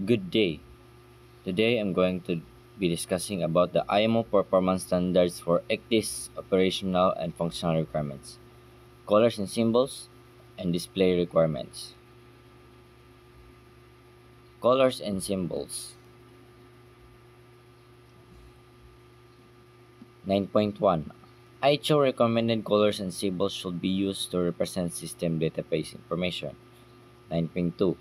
Good day. Today I'm going to be discussing about the IMO performance standards for ECDIS operational and functional requirements, colors and symbols, and display requirements. Colors and symbols. 9.1. IHO recommended colors and symbols should be used to represent system database information. 9.2.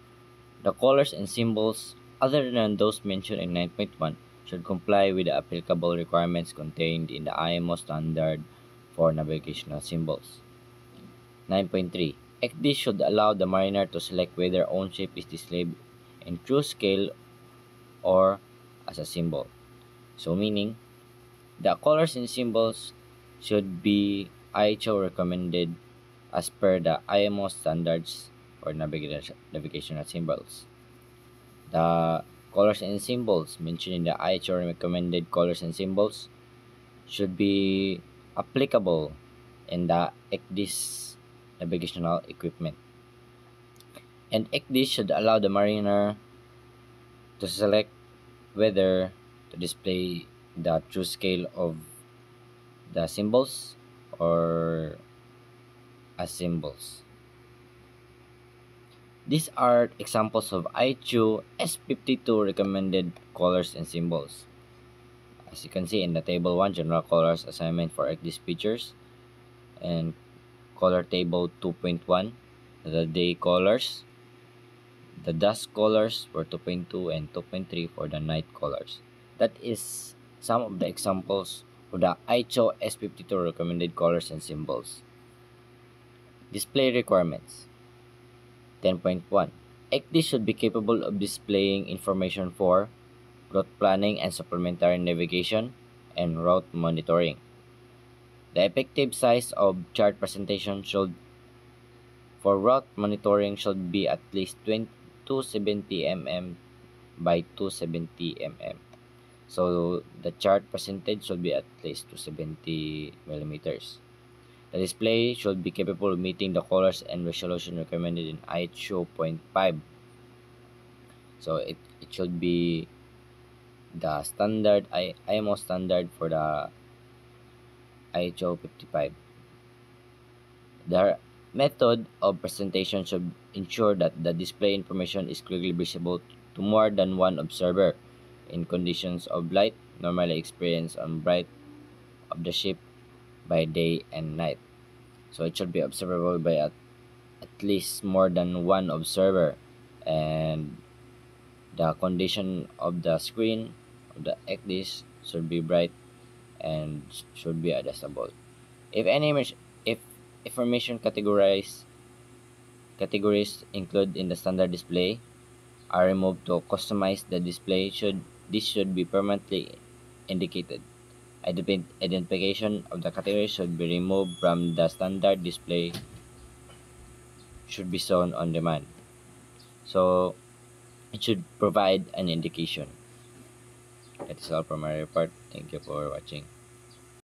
The colors and symbols, other than those mentioned in 9.1, should comply with the applicable requirements contained in the IMO standard for navigational symbols. 9.3. ECDIS should allow the mariner to select whether ownership is displayed in true scale or as a symbol. So meaning, the colors and symbols should be IHO recommended as per the IMO standards for navigational symbols. The colors and symbols mentioned in the IHO recommended colors and symbols should be applicable in the ECDIS navigational equipment. And ECDIS should allow the mariner to select whether to display the true scale of the symbols or as symbols. These are examples of IHO S52 recommended colors and symbols. As you can see in the table 1, general colors assignment for ECDIS features, and color table 2.1, the day colors, the dusk colors for 2.2, and 2.3 for the night colors. That is some of the examples of the IHO S52 recommended colors and symbols. Display requirements. 10.1. ECDIS should be capable of displaying information for route planning and supplementary navigation and route monitoring. The effective size of chart presentation should for route monitoring should be at least 270 mm by 270 mm. So the chart percentage should be at least 270 millimeters. The display should be capable of meeting the colors and resolution recommended in IHO point 5. So it should be the standard IMO standard for the IHO 55. The method of presentation should ensure that the display information is clearly visible to more than one observer in conditions of light normally experienced on bright of the ship by day and night. So it should be observable by at least more than one observer, and the condition of the screen of the ECDIS should be bright and should be adjustable. If any if information categories included in the standard display are removed to customize the display, this should be permanently indicated. Identification of the category should be removed from the standard display should be shown on demand. So it should provide an indication. That is all from my report. Thank you for watching.